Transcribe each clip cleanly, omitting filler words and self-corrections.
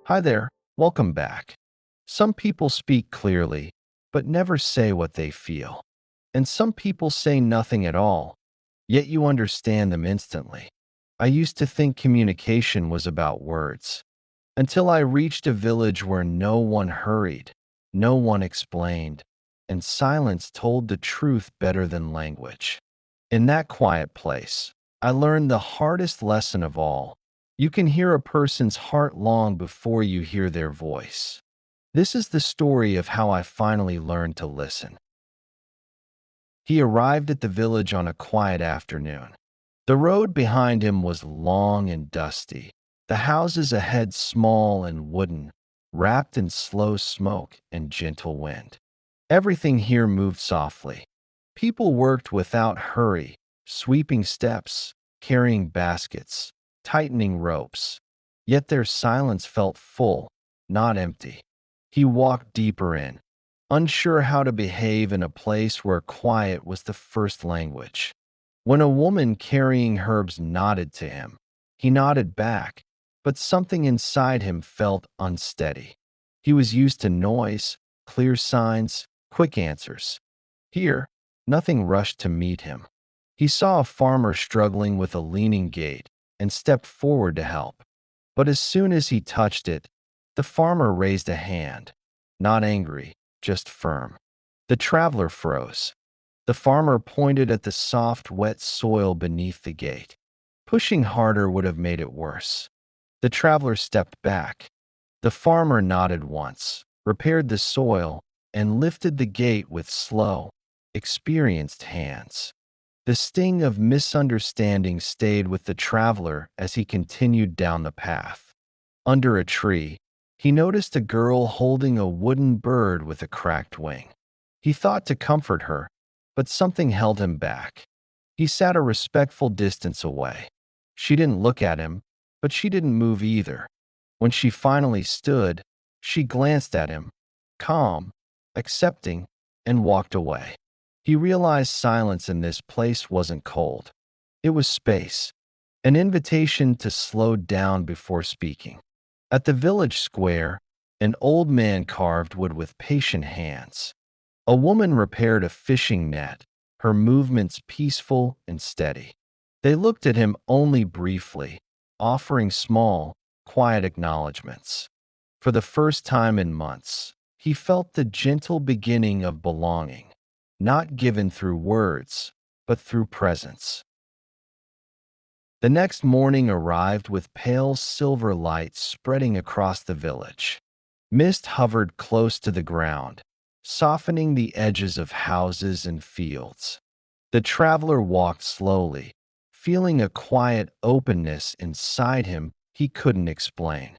Hi there, welcome back. Some people speak clearly, but never say what they feel. And some people say nothing at all, yet you understand them instantly. I used to think communication was about words, until I reached a village where no one hurried, no one explained, and silence told the truth better than language. In that quiet place, I learned the hardest lesson of all. You can hear a person's heart long before you hear their voice. This is the story of how I finally learned to listen. He arrived at the village on a quiet afternoon. The road behind him was long and dusty, the houses ahead small and wooden, wrapped in slow smoke and gentle wind. Everything here moved softly. People worked without hurry, sweeping steps, carrying baskets, tightening ropes. Yet their silence felt full, not empty. He walked deeper in, unsure how to behave in a place where quiet was the first language. When a woman carrying herbs nodded to him, he nodded back, but something inside him felt unsteady. He was used to noise, clear signs, quick answers. Here, nothing rushed to meet him. He saw a farmer struggling with a leaning gate and stepped forward to help. But as soon as he touched it, the farmer raised a hand, not angry, just firm. The traveler froze. The farmer pointed at the soft, wet soil beneath the gate. Pushing harder would have made it worse. The traveler stepped back. The farmer nodded once, repaired the soil, and lifted the gate with slow, experienced hands. The sting of misunderstanding stayed with the traveler as he continued down the path. Under a tree, he noticed a girl holding a wooden bird with a cracked wing. He thought to comfort her, but something held him back. He sat a respectful distance away. She didn't look at him, but she didn't move either. When she finally stood, she glanced at him, calm, accepting, and walked away. He realized silence in this place wasn't cold. It was space, an invitation to slow down before speaking. At the village square, an old man carved wood with patient hands. A woman repaired a fishing net, her movements peaceful and steady. They looked at him only briefly, offering small, quiet acknowledgments. For the first time in months, he felt the gentle beginning of belonging, not given through words, but through presence. The next morning arrived with pale silver light spreading across the village. Mist hovered close to the ground, softening the edges of houses and fields. The traveler walked slowly, feeling a quiet openness inside him he couldn't explain.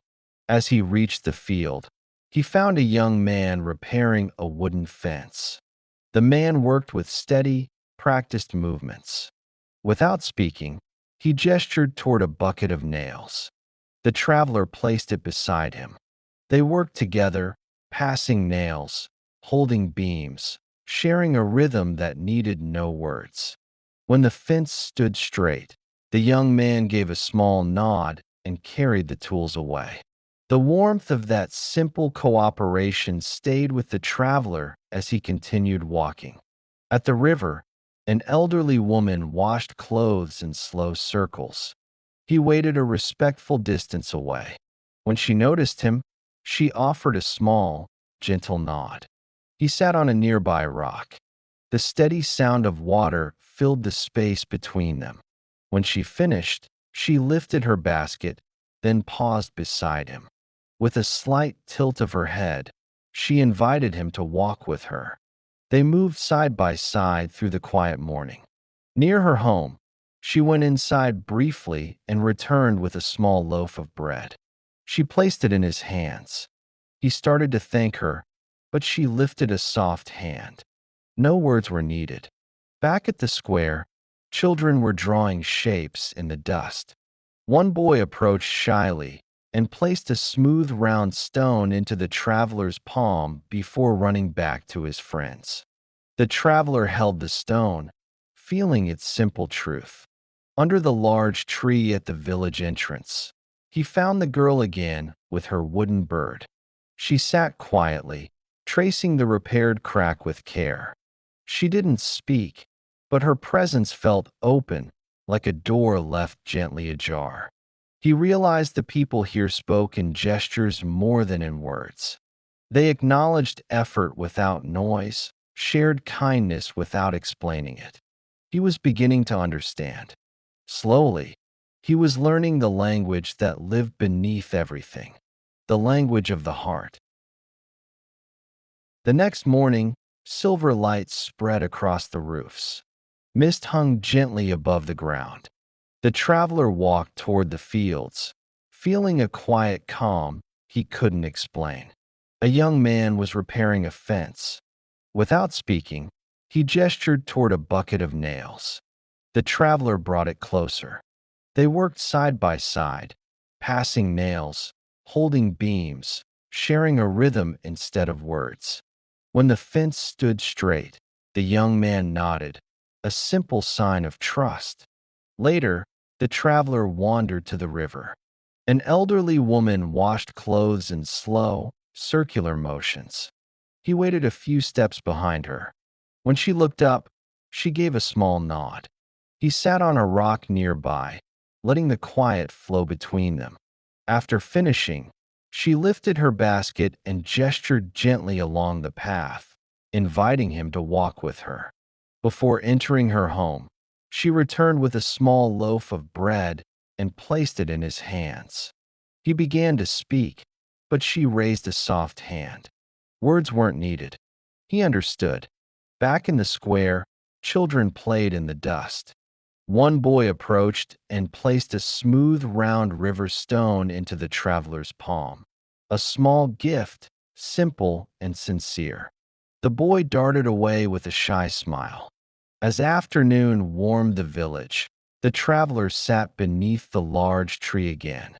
As he reached the field, he found a young man repairing a wooden fence. The man worked with steady, practiced movements. Without speaking, he gestured toward a bucket of nails. The traveler placed it beside him. They worked together, passing nails, holding beams, sharing a rhythm that needed no words. When the fence stood straight, the young man gave a small nod and carried the tools away. The warmth of that simple cooperation stayed with the traveler as he continued walking. At the river, an elderly woman washed clothes in slow circles. He waited a respectful distance away. When she noticed him, she offered a small, gentle nod. He sat on a nearby rock. The steady sound of water filled the space between them. When she finished, she lifted her basket, then paused beside him. With a slight tilt of her head, she invited him to walk with her. They moved side by side through the quiet morning. Near her home, she went inside briefly and returned with a small loaf of bread. She placed it in his hands. He started to thank her, but she lifted a soft hand. No words were needed. Back at the square, children were drawing shapes in the dust. One boy approached shyly and placed a smooth round stone into the traveler's palm before running back to his friends. The traveler held the stone, feeling its simple truth. Under the large tree at the village entrance, He found the girl again with her wooden bird. She sat quietly, tracing the repaired crack with care. She didn't speak, but her presence felt open, like a door left gently ajar. He realized the people here spoke in gestures more than in words. They acknowledged effort without noise, shared kindness without explaining it. He was beginning to understand. Slowly, he was learning the language that lived beneath everything, the language of the heart. The next morning, silver lights spread across the roofs. Mist hung gently above the ground. The traveler walked toward the fields, feeling a quiet calm he couldn't explain. A young man was repairing a fence. Without speaking, he gestured toward a bucket of nails. The traveler brought it closer. They worked side by side, passing nails, holding beams, sharing a rhythm instead of words. When the fence stood straight, the young man nodded, a simple sign of trust. Later, the traveler wandered to the river. An elderly woman washed clothes in slow, circular motions. He waited a few steps behind her. When she looked up, she gave a small nod. He sat on a rock nearby, letting the quiet flow between them. After finishing, she lifted her basket and gestured gently along the path, inviting him to walk with her. Before entering her home, she returned with a small loaf of bread and placed it in his hands. He began to speak, but she raised a soft hand. Words weren't needed. He understood. Back in the square, children played in the dust. One boy approached and placed a smooth, round river stone into the traveler's palm. A small gift, simple and sincere. The boy darted away with a shy smile. As afternoon warmed the village, the traveler sat beneath the large tree again.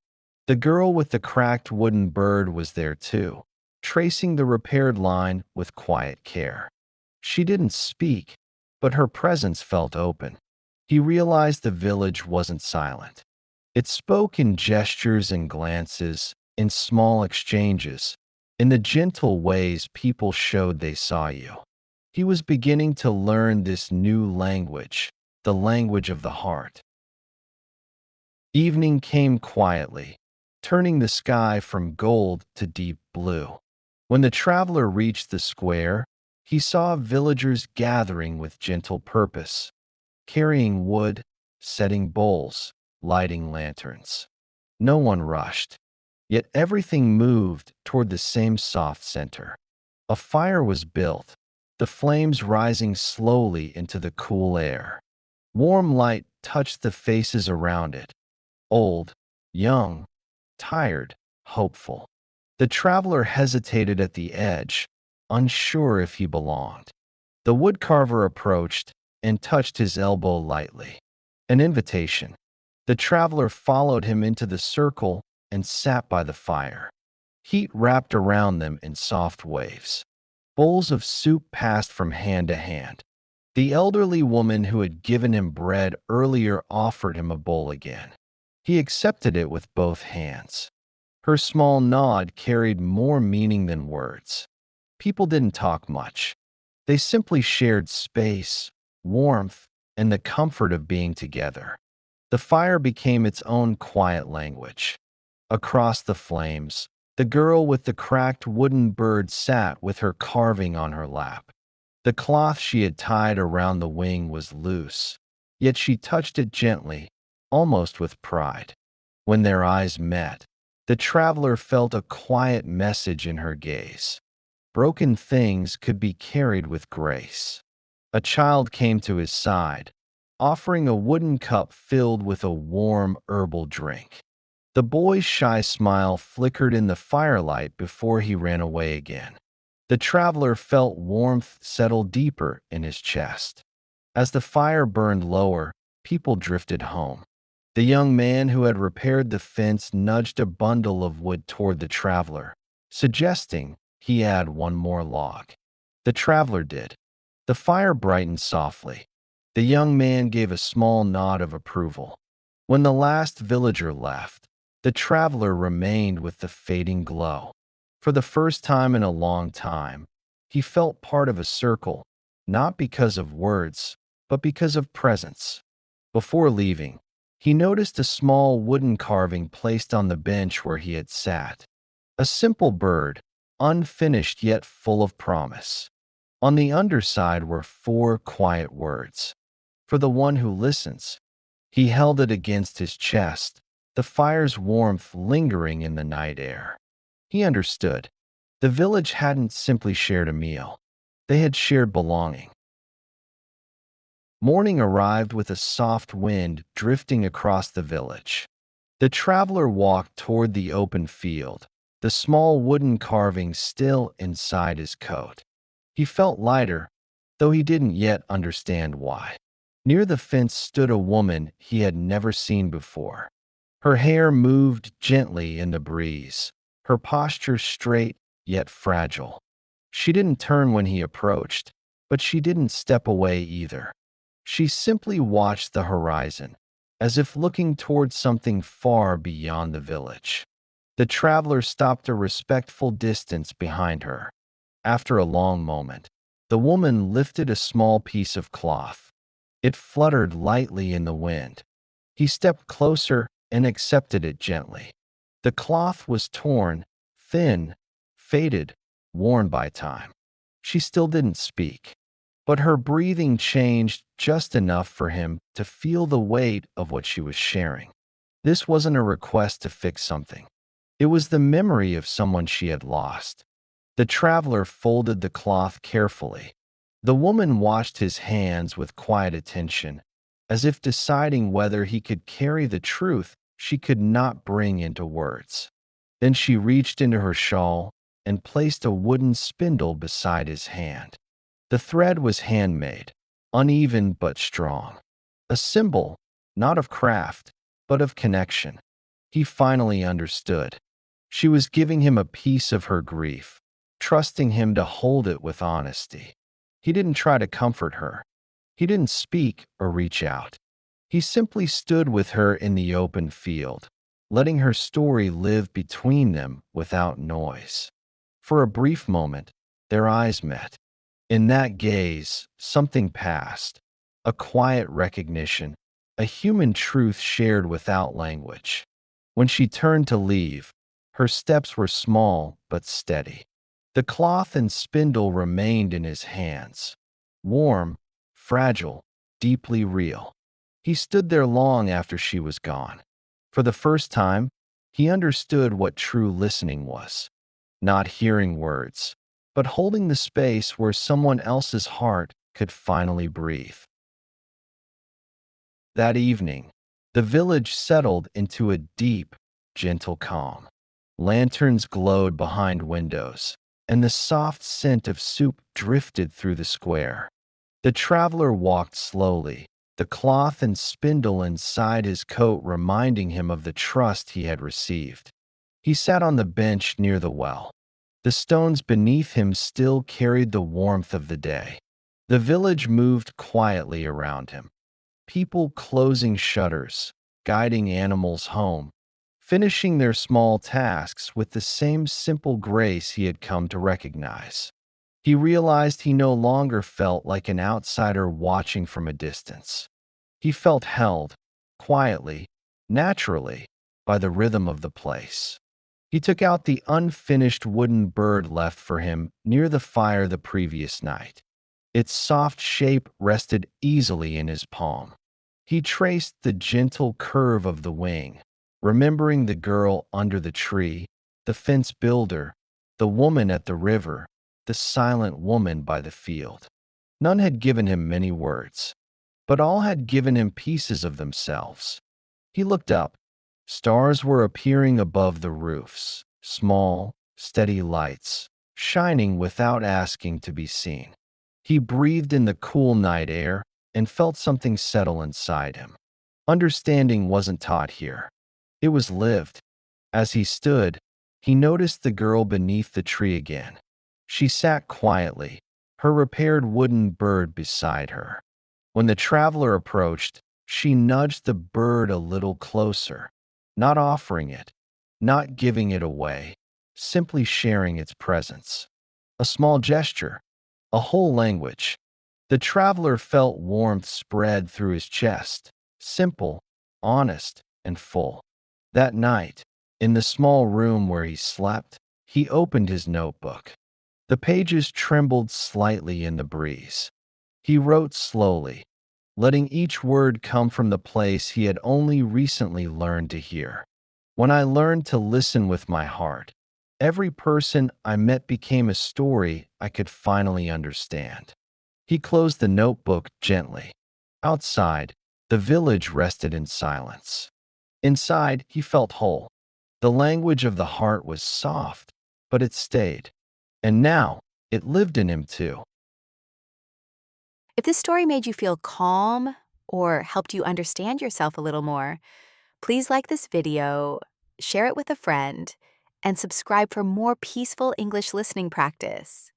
The girl with the cracked wooden bird was there too, tracing the repaired line with quiet care. She didn't speak, but her presence felt open. He realized the village wasn't silent. It spoke in gestures and glances, in small exchanges, in the gentle ways people showed they saw you. He was beginning to learn this new language, the language of the heart. Evening came quietly, turning the sky from gold to deep blue. When the traveler reached the square, he saw villagers gathering with gentle purpose, carrying wood, setting bowls, lighting lanterns. No one rushed, yet everything moved toward the same soft center. A fire was built, the flames rising slowly into the cool air. Warm light touched the faces around it, old, young, tired, hopeful. The traveler hesitated at the edge, unsure if he belonged. The woodcarver approached and touched his elbow lightly. An invitation. The traveler followed him into the circle and sat by the fire. Heat wrapped around them in soft waves. Bowls of soup passed from hand to hand. The elderly woman who had given him bread earlier offered him a bowl again. He accepted it with both hands. Her small nod carried more meaning than words. People didn't talk much. They simply shared space, warmth, and the comfort of being together. The fire became its own quiet language. Across the flames, the girl with the cracked wooden bird sat with her carving on her lap. The cloth she had tied around the wing was loose, yet she touched it gently, almost with pride. When their eyes met, the traveler felt a quiet message in her gaze. Broken things could be carried with grace. A child came to his side, offering a wooden cup filled with a warm herbal drink. The boy's shy smile flickered in the firelight before he ran away again. The traveler felt warmth settle deeper in his chest. As the fire burned lower, people drifted home. The young man who had repaired the fence nudged a bundle of wood toward the traveler, suggesting he add one more log. The traveler did. The fire brightened softly. The young man gave a small nod of approval. When the last villager left, The traveler remained with the fading glow. For the first time in a long time, he felt part of a circle, not because of words, but because of presence. Before leaving, he noticed a small wooden carving placed on the bench where he had sat. A simple bird, unfinished yet full of promise. On the underside were four quiet words. For the one who listens. He held it against his chest, the fire's warmth lingering in the night air. He understood. The village hadn't simply shared a meal. They had shared belonging. Morning arrived with a soft wind drifting across the village. The traveler walked toward the open field, the small wooden carving still inside his coat. He felt lighter, though he didn't yet understand why. Near the fence stood a woman he had never seen before. Her hair moved gently in the breeze, her posture straight yet fragile. She didn't turn when he approached, but she didn't step away either. She simply watched the horizon, as if looking toward something far beyond the village. The traveler stopped a respectful distance behind her. After a long moment, the woman lifted a small piece of cloth. It fluttered lightly in the wind. He stepped closer and accepted it gently. The cloth was torn, thin, faded, worn by time. She still didn't speak, but her breathing changed just enough for him to feel the weight of what she was sharing. This wasn't a request to fix something. It was the memory of someone she had lost. The traveler folded the cloth carefully. The woman watched his hands with quiet attention, as if deciding whether he could carry the truth she could not bring into words. Then she reached into her shawl and placed a wooden spindle beside his hand. The thread was handmade, uneven but strong. A symbol, not of craft, but of connection. He finally understood. She was giving him a piece of her grief, trusting him to hold it with honesty. He didn't try to comfort her. He didn't speak or reach out. He simply stood with her in the open field, letting her story live between them without noise. For a brief moment, their eyes met. In that gaze, something passed, a quiet recognition, a human truth shared without language. When she turned to leave, her steps were small but steady. The cloth and spindle remained in his hands, warm, fragile, deeply real. He stood there long after she was gone. For the first time, he understood what true listening was. Not hearing words, but holding the space where someone else's heart could finally breathe. That evening, the village settled into a deep, gentle calm. Lanterns glowed behind windows, and the soft scent of soup drifted through the square. The traveler walked slowly, the cloth and spindle inside his coat reminding him of the trust he had received. He sat on the bench near the well. The stones beneath him still carried the warmth of the day. The village moved quietly around him. People closing shutters, guiding animals home, finishing their small tasks with the same simple grace he had come to recognize. He realized he no longer felt like an outsider watching from a distance. He felt held, quietly, naturally, by the rhythm of the place. He took out the unfinished wooden bird left for him near the fire the previous night. Its soft shape rested easily in his palm. He traced the gentle curve of the wing, remembering the girl under the tree, the fence builder, the woman at the river, the silent woman by the field. None had given him many words, but all had given him pieces of themselves. He looked up. Stars were appearing above the roofs, small, steady lights, shining without asking to be seen. He breathed in the cool night air and felt something settle inside him. Understanding wasn't taught here. It was lived. As he stood, he noticed the girl beneath the tree again. She sat quietly, her repaired wooden bird beside her. When the traveler approached, she nudged the bird a little closer. not offering it, not giving it away, simply sharing its presence. A small gesture, a whole language. The traveler felt warmth spread through his chest, simple, honest, and full. That night, in the small room where he slept, he opened his notebook. The pages trembled slightly in the breeze. He wrote slowly, letting each word come from the place he had only recently learned to hear. When I learned to listen with my heart, every person I met became a story I could finally understand. He closed the notebook gently. Outside, the village rested in silence. Inside, he felt whole. The language of the heart was soft, but it stayed. And now, it lived in him too. If this story made you feel calm or helped you understand yourself a little more, please like this video, share it with a friend, and subscribe for more peaceful English listening practice.